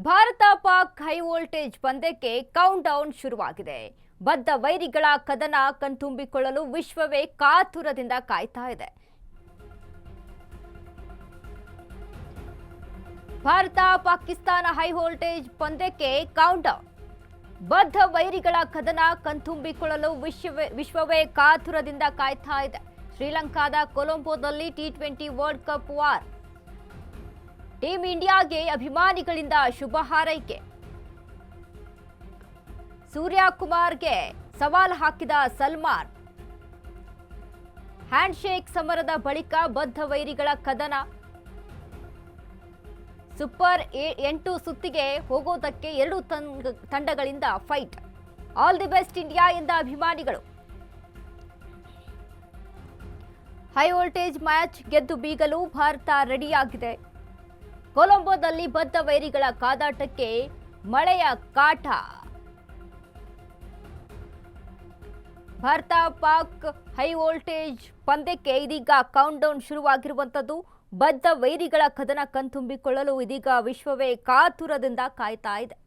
Bharat Pak high voltage ಪಂದ್ಯಕ್ಕೆ countdown ಶುರುವಾಗಿದೆ. ಬದ್ಧ ವೈರಿಗಳ ಕದನ ಕಣ್ತುಂಬಿಕೊಳ್ಳಲು ವಿಶ್ವವೇ ಕಾತುರದಿಂದ ಕಾಯ್ತಾ ಇದೆ. ಭಾರತ ಪಾಕಿಸ್ತಾನ ಹೈ ವೋಲ್ಟೇಜ್ ಪಂದ್ಯಕ್ಕೆ ಕೌಂಟ್ ಡೌನ್. ಬದ್ಧ ವೈರಿಗಳ ಕದನ ಕಣ್ತುಂಬಿಕೊಳ್ಳಲು ವಿಶ್ವವೇ ಕಾತುರದಿಂದ ಕಾಯ್ತಾ ಇದೆ. ಶ್ರೀಲಂಕಾದ ಕೊಲಂಬೋದಲ್ಲಿ ಟಿ20 ವರ್ಲ್ಡ್ ಕಪ್ ವಾರ್. ಟೀಮ್ ಇಂಡಿಯಾಗೆ ಅಭಿಮಾನಿಗಳಿಂದ ಶುಭ ಹಾರೈಕೆ. ಸೂರ್ಯಕುಮಾರ್ಗೆ ಸವಾಲ್ ಹಾಕಿದ ಸಲ್ಮಾನ್. ಹ್ಯಾಂಡ್ಶೇಕ್ ಸಮರದ ಬಳಿಕ ಬದ್ಧ ವೈರಿಗಳ ಕದನ. ಸೂಪರ್ 8 ಸುತ್ತಿಗೆ ಹೋಗೋದಕ್ಕೆ 2 ತಂಡಗಳಿಂದ fight. All the best India ಎಂದ ಅಭಿಮಾನಿಗಳು. ಹೈ ವೋಲ್ಟೇಜ್ ಮ್ಯಾಚ್ ಗೆದ್ದು ಬೀಗಲು ಭಾರತ ರೆಡಿಯಾಗಿದೆ. ಕೊಲಂಬೋದಲ್ಲಿ ಬದ್ಧ ವೈರಿಗಳ ಕಾದಾಟಕ್ಕೆ ಮಳೆಯ ಕಾಟ. ಭಾರತ ಪಾಕ್ ಹೈ ವೋಲ್ಟೇಜ್ ಪಂದ್ಯಕ್ಕೆ ಇದೀಗ ಕೌಂಟ್ ಡೌನ್ ಶುರುವಾಗಿರುವಂಥದ್ದು. ಬದ್ಧ ವೈರಿಗಳ ಕದನ ಕಣ್ತುಂಬಿಕೊಳ್ಳಲು ಇದೀಗ ವಿಶ್ವವೇ ಕಾತುರದಿಂದ ಕಾಯ್ತಾ ಇದೆ.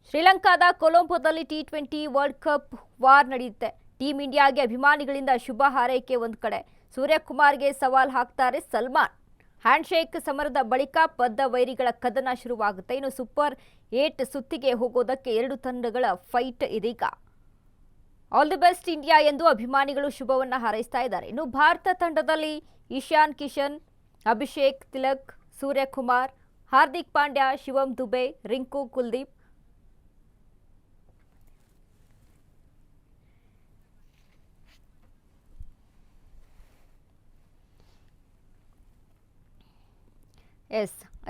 ಶ್ರೀಲಂಕಾದ ಕೊಲಂಬೋದಲ್ಲಿ ಟಿ20 ವರ್ಲ್ಡ್ ಕಪ್ ವಾರ್ ನಡೆಯುತ್ತೆ. ಟೀಮ್ ಇಂಡಿಯಾಗೆ ಅಭಿಮಾನಿಗಳಿಂದ ಶುಭ ಹಾರೈಕೆ ಒಂದು ಕಡೆ. ಸೂರ್ಯಕುಮಾರ್ಗೆ ಸವಾಲ್ ಹಾಕ್ತಾರೆ ಸಲ್ಮಾನ್. ಹ್ಯಾಂಡ್ಶೇಕ್ ಸಮರದ ಬಳಿಕ ಬದ್ಧ ವೈರಿಗಳ ಕದನ ಶುರುವಾಗುತ್ತೆ. ಇನ್ನು ಸೂಪರ್ 8 ಸುತ್ತಿಗೆ ಹೋಗೋದಕ್ಕೆ 2 ತಂಡಗಳ ಫೈಟ್ ಇದೀಗ. ಆಲ್ ದಿ ಬೆಸ್ಟ್ ಇಂಡಿಯಾ ಎಂದು ಅಭಿಮಾನಿಗಳು ಶುಭವನ್ನ ಹಾರೈಸ್ತಾ ಇದ್ದಾರೆ. ಇನ್ನು ಭಾರತ ತಂಡದಲ್ಲಿ ಇಶಾನ್ ಕಿಶನ್, ಅಭಿಷೇಕ್ ತಿಲಕ್, ಸೂರ್ಯಕುಮಾರ್, ಹಾರ್ದಿಕ್ ಪಾಂಡ್ಯ, ಶಿವಮ್ ದುಬೆ, ರಿಂಕು ಕುಲ್ದೀಪ್,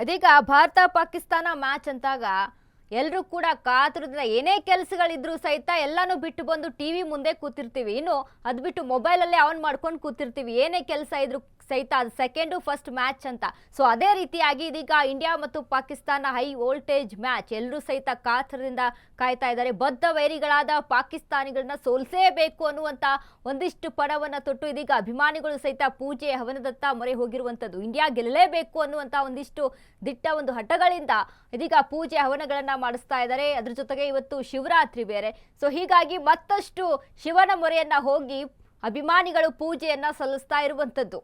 ಇದೀಗ ಭಾರತ ಪಾಕಿಸ್ತಾನ ಮ್ಯಾಚ್ ಅಂತಾಗ ಎಲ್ಲರೂ ಕೂಡ ಕಾತುರದಿಂದ ಏನೇ ಕೆಲಸಗಳಿದ್ರು ಸಹಿತ ಎಲ್ಲಾನು ಬಿಟ್ಟು ಬಂದು ಟಿವಿ ಮುಂದೆ ಕೂತಿರ್ತೀವಿ. ಇನ್ನು ಅದು ಬಿಟ್ಟು ಮೊಬೈಲಲ್ಲೇ ಆನ್ ಮಾಡ್ಕೊಂಡು ಕೂತಿರ್ತೀವಿ. ಏನೇ ಕೆಲಸ ಇದ್ರು ಸಹಿತ ಅದು ಸೆಕೆಂಡು ಫಸ್ಟ್ ಮ್ಯಾಚ್ ಅಂತ. ಸೊ ಅದೇ ರೀತಿಯಾಗಿ ಇದೀಗ ಇಂಡಿಯಾ ಮತ್ತು ಪಾಕಿಸ್ತಾನ ಹೈ ವೋಲ್ಟೇಜ್ ಮ್ಯಾಚ್ ಎಲ್ಲರೂ ಸಹಿತ ಕಾತುರದಿಂದ ಕಾಯ್ತಾ ಇದ್ದಾರೆ. ಬದ್ಧ ವೈರಿಗಳಾದ ಪಾಕಿಸ್ತಾನಿಗಳನ್ನ ಸೋಲಿಸೇಬೇಕು ಅನ್ನುವಂಥ ಒಂದಿಷ್ಟು ಪಣವನ್ನು ತೊಟ್ಟು ಇದೀಗ ಅಭಿಮಾನಿಗಳು ಸಹಿತ ಪೂಜೆ ಹವನದತ್ತ ಮೊರೆ ಹೋಗಿರುವಂಥದ್ದು. ಇಂಡಿಯಾ ಗೆಲ್ಲಲೇಬೇಕು ಅನ್ನುವಂಥ ಒಂದಿಷ್ಟು ಒಂದು ಹಠಗಳಿಂದ ಇದೀಗ ಪೂಜೆ ಹವನಗಳನ್ನ ಮಾಡಿಸ್ತಾ ಇದ್ದಾರೆ. ಅದ್ರ ಜೊತೆಗೆ ಇವತ್ತು ಶಿವರಾತ್ರಿ ಬೇರೆ. ಸೊ ಹೀಗಾಗಿ ಮತ್ತಷ್ಟು ಶಿವನ ಮೊರೆಯನ್ನ ಹೋಗಿ ಅಭಿಮಾನಿಗಳು ಪೂಜೆಯನ್ನ ಸಲ್ಲಿಸ್ತಾ ಇರುವಂಥದ್ದು.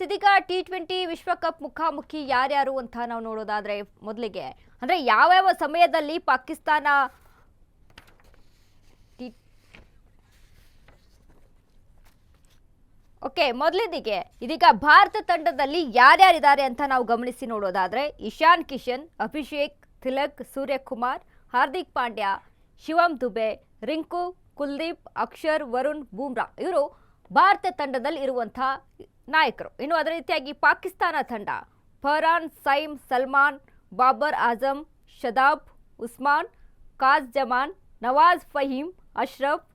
ಇದೀಗ ಟಿ20 ವಿಶ್ವಕಪ್ ಮುಖಾಮುಖಿ ಯಾರ್ಯಾರು ಅಂತ ನಾವು ನೋಡೋದಾದ್ರೆ ಮೊದಲಿಗೆ ಅಂದ್ರೆ ಯಾವ ಸಮಯದಲ್ಲಿ ಪಾಕಿಸ್ತಾನ ಮೊದಲಿಗೆ ಇದೀಗ ಭಾರತ ತಂಡದಲ್ಲಿ ಯಾರ್ಯಾರಿದ್ದಾರೆ ಅಂತ ನಾವು ಗಮನಿಸಿ ನೋಡೋದಾದ್ರೆ ಇಶಾನ್ ಕಿಶನ್, ಅಭಿಷೇಕ್ ತಿಲಕ್, ಸೂರ್ಯಕುಮಾರ್, ಹಾರ್ದಿಕ್ ಪಾಂಡ್ಯ, ಶಿವಮ್ ದುಬೆ, ರಿಂಕು ಕುಲ್ದೀಪ್, ಅಕ್ಷರ್, ವರುಣ್, ಬೂಮ್ರಾ ಇವರು ಭಾರತ ತಂಡದಲ್ಲಿ ಇರುವಂತಹ ನಾಯಕರು. ಇನ್ನು ಅದೇ ರೀತಿಯಾಗಿ ಪಾಕಿಸ್ತಾನ ತಂಡ ಫರ್ಹಾನ್, ಸೈಮ್, ಸಲ್ಮಾನ್, ಬಾಬರ್ ಆಜಮ್, ಶದಾಬ್, ಉಸ್ಮಾನ್, ಕಾಜ್ ಜಮಾನ್, ನವಾಜ್ ಫಹೀಮ್, ಅಶ್ರಫ್,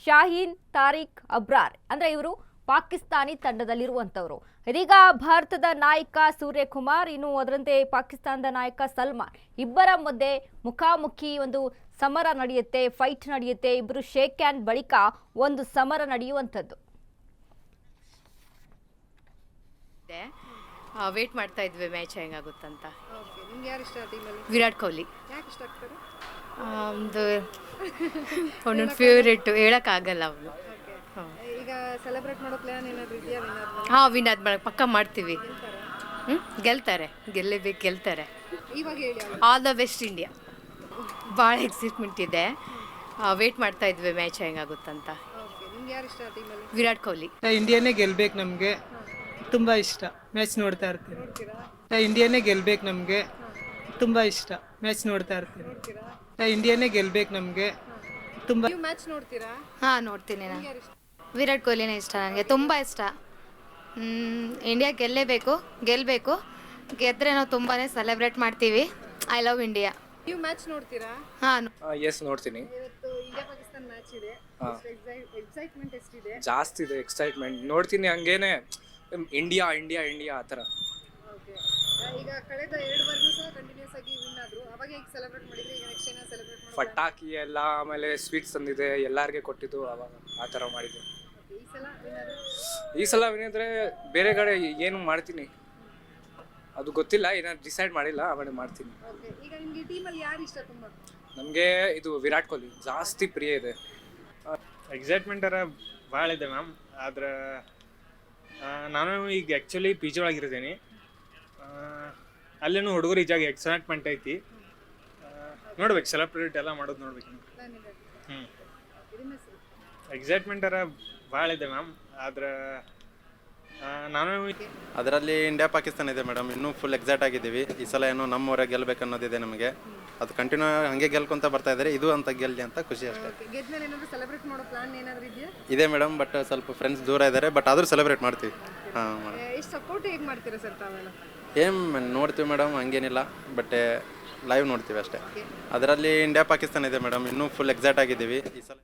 ಶಾಹೀನ್, ತಾರಿಕ್, ಅಬ್ರಾರ್ ಅಂದ್ರೆ ಇವರು ಪಾಕಿಸ್ತಾನಿ ತಂಡದಲ್ಲಿರುವಂಥವ್ರು. ಇದೀಗ ಭಾರತದ ನಾಯಕ ಸೂರ್ಯಕುಮಾರ್, ಇನ್ನು ಅದರಂತೆ ಪಾಕಿಸ್ತಾನದ ನಾಯಕ ಸಲ್ಮಾನ್ ಇಬ್ಬರ ಮಧ್ಯೆ ಮುಖಾಮುಖಿ ಒಂದು ಸಮರ ನಡೆಯುತ್ತೆ, ಫೈಟ್ ನಡೆಯುತ್ತೆ. ಇಬ್ಬರು ಶೇಕ್ ಹ್ಯಾಂಡ್ ಬಳಿಕ ಒಂದು ಸಮರ ನಡೆಯುವಂಥದ್ದು. ವೇಟ್ ಮಾಡ್ತಾ ಇದ್ವಿ ಮ್ಯಾಚ್ ಹೆಂಗಾಗುತ್ತಂತ. ನಿಮ್ಗೆ ಯಾರು ಇಷ್ಟ ಟೀಮಲ್ಲಿ? ವಿರಾಟ್ ಕೊಹ್ಲಿ. ಯಾಕೆ ಇಷ್ಟ ಆಗ್ತಾರೆ? ಒಂದು ಫೇವ್ರೇಟ್ ಹೇಳೋಕ್ಕಾಗಲ್ಲ ಅವನು. ಈಗ ಸೆಲೆಬ್ರೇಟ್ ಮಾಡೋ ಪ್ಲಾನ್ ಏನಾದರೂ ಇದೆಯಾ? ವಿನ್ ಆದ್ಮೇಲೆ ಪಕ್ಕ ಮಾಡ್ತೀವಿ. ಗೆಲ್ತಾರೆ, ಗೆಲ್ತಾರೆ. ಇವಾಗ ಹೇಳಿ. All the best India. ಭಾಳ ಎಕ್ಸೈಟ್ಮೆಂಟ್ ಇದೆ. ವೇಟ್ ಮಾಡ್ತಾ ಇದ್ವಿ ಮ್ಯಾಚ್ ಹೆಂಗಾಗುತ್ತಂತ. ನಿಮ್ಗೆ ಯಾರು ಇಷ್ಟ ಟೀಮಲ್ಲಿ? ವಿರಾಟ್ ಕೊಹ್ಲಿ. ಇಂಡಿಯಾನೇ ಗೆಲ್ಬೇಕು, ನಮಗೆ ತುಂಬ ಇಷ್ಟ. ಮ್ಯಾಚ್ ನೋಡ್ತಾ ಇರ್ತೀನಿ. ಇಂಡಿಯಾನೇ ಗೆಲ್ಬೇಕು, ನಮಗೆ ತುಂಬ ಇಷ್ಟ. ಮ್ಯಾಚ್ ನೋಡ್ತಾ ಇರ್ತೀನಿ. ಇಂಡಿಯಾನೇ ಗೆಲ್ಬೇಕು, ನಮಗೆ ತುಂಬ. ನೀವು ಮ್ಯಾಚ್ ನೋಡ್ತೀರಾ? ಹಾಂ, ನೋಡ್ತೀನಿ. ನಾನು ವಿರಾಟ್ ಕೊಹ್ಲಿನೇ ಇಷ್ಟ, ನನಗೆ ತುಂಬ ಇಷ್ಟ. ಇಂಡಿಯಾ ಗೆಲ್ಲಬೇಕು. ಗೆದ್ದರೆ ನಾವು ತುಂಬಾ ಸೆಲೆಬ್ರೇಟ್ ಮಾಡ್ತೀವಿ. I love India. ನೀವು ಮ್ಯಾಚ್ ನೋಡ್ತೀರಾ? ಹಾಂ, ಎಸ್ ನೋಡ್ತೀನಿ. ಇವತ್ತು ಇಂಡಿಯಾ ಪಾಕಿಸ್ತಾನ ಮ್ಯಾಚ್ ಇದೆ. ಎಕ್ಸೈಟ್ಮೆಂಟ್ ಎಷ್ಟಿದೆ? ಜಾಸ್ತಿ ಇದೆ ಎಕ್ಸೈಟ್ಮೆಂಟ್. ನೋಡ್ತೀನಿ ಹಂಗೇನೆ ಇಂಡಿಯಾ ಆ ಥರ. ಈಗ ಕಳೆದ 2 ವರ್ಷ ಸಹ ಕಂಟಿನ್ಯೂಸ್ ಆಗಿ ವಿನ್ ಆದ್ರು. ಅವಾಗ ಹೇಗೆ ಸೆಲೆಬ್ರೇಟ್ ಮಾಡಿದ್ರೆ ಈಗ ನೆಕ್ಸ್ಟ್ ಏನ ಸೆಲೆಬ್ರೇಟ್ ಮಾಡೋದು? ಪಟಾಕಿ ಎಲ್ಲ, ಆಮೇಲೆ ಸ್ವೀಟ್ಸ್ ತಂದಿದೆ, ಎಲ್ಲರಿಗೆ ಕೊಟ್ಟಿದ್ದು, ಅವಾಗ ಆ ಥರ ಮಾಡಿದ್ದೆ. ಈ ಸಲ win ಆದ್ರೆ? ಈ ಸಲ ಏನಿದ್ರೆ ಬೇರೆ ಕಡೆ ಏನು ಮಾಡ್ತೀನಿ ಅದು ಗೊತ್ತಿಲ್ಲ, ಏನಾದ್ರು ಡಿಸೈಡ್ ಮಾಡಿಲ್ಲ, ಆಮೇಲೆ ಮಾಡ್ತೀನಿ. Okay. ಈಗ ನಿಮ್ಗೆ ಟೀಮಲ್ಲಿ ಯಾರು ಇಷ್ಟ ತುಂಬಾ? ನಮಗೆ ಇದು ವಿರಾಟ್ ಕೊಹ್ಲಿ ಜಾಸ್ತಿ ಪ್ರಿಯ ಇದೆ. ಎಕ್ಸೈಟ್ಮೆಂಟ್ ಅರ ಭಾಳ ಇದೆ ಮ್ಯಾಮ್. ಆದ್ರೆ ನಾನು ಈಗ ಆ್ಯಕ್ಚುಲಿ ಪಿ ಜಿ ಒಳಗಿರ್ತೀನಿ. ಅಲ್ಲೇನು ಹುಡುಗರು ಈಜಾಗ ಎಕ್ಸೈಟ್ಮೆಂಟ್ ಐತಿ. ನೋಡ್ಬೇಕು, ಸೆಲೆಬ್ರೇಟ್ ಎಲ್ಲ ಮಾಡೋದು ನೋಡ್ಬೇಕು. ಹ್ಞೂ, ನಿಮ್ಮ ಹೆಸರು? ಎಕ್ಸೈಟ್ಮೆಂಟ್ ಅರ ಭಾಳ ಇದೆ ಮ್ಯಾಮ್. ಆದ್ರೆ ನಾನು ಅದರಲ್ಲಿ ಇಂಡಿಯಾ ಪಾಕಿಸ್ತಾನ ಇದೆ ಮೇಡಮ್. ಇನ್ನೂ ಫುಲ್ ಎಕ್ಸೈಟ್ ಆಗಿದ್ದೀವಿ. ಈ ಸಲ ಏನೋ ನಮ್ಮವರೇ ಗೆಲ್ಬೇಕು ಅನ್ನೋದಿದೆ ನಮಗೆ. ಅದು ಕಂಟಿನ್ಯೂ ಹಾಗೆ ಗೆಲ್ಕೊಂತ ಬರ್ತಾ ಇದ್ದಾರೆ. ಇದು ಅಂತ ಗೆಲ್ಲಿ ಅಂತ ಖುಷಿ ಅಷ್ಟೇ. ಗೆದ್ಮೇಲೆ ಏನಾದ್ರು ಸೆಲೆಬ್ರೇಟ್ ಮಾಡೋ ಪ್ಲಾನ್ ಏನಾದ್ರು ಇದೆಯಾ? ಇದೆ ಮೇಡಮ್, ಬಟ್ ಸ್ವಲ್ಪ ಫ್ರೆಂಡ್ಸ್ ದೂರ ಇದ್ದಾರೆ. ಬಟ್ ಆದರೂ ಸೆಲೆಬ್ರೇಟ್ ಮಾಡ್ತೀವಿ. ಹಾಂ ಮೇಡಮ್. ಎಷ್ಟು ಸಪೋರ್ಟ್ ಹೇಗೆ ಮಾಡ್ತೀರಾ ಸರ್ ತಾವೆಲ್ಲ? ನೋಡ್ತೀವಿ ಮೇಡಮ್, ಹಂಗೇನಿಲ್ಲ. ಬಟ್ ಲೈವ್ ನೋಡ್ತೀವಿ ಅಷ್ಟೇ. ಅದರಲ್ಲಿ ಇಂಡಿಯಾ ಪಾಕಿಸ್ತಾನ ಇದೆ ಮೇಡಮ್. ಇನ್ನೂ ಫುಲ್ ಎಕ್ಸೈಟ್ ಆಗಿದ್ದೀವಿ ಈ ಸಲ.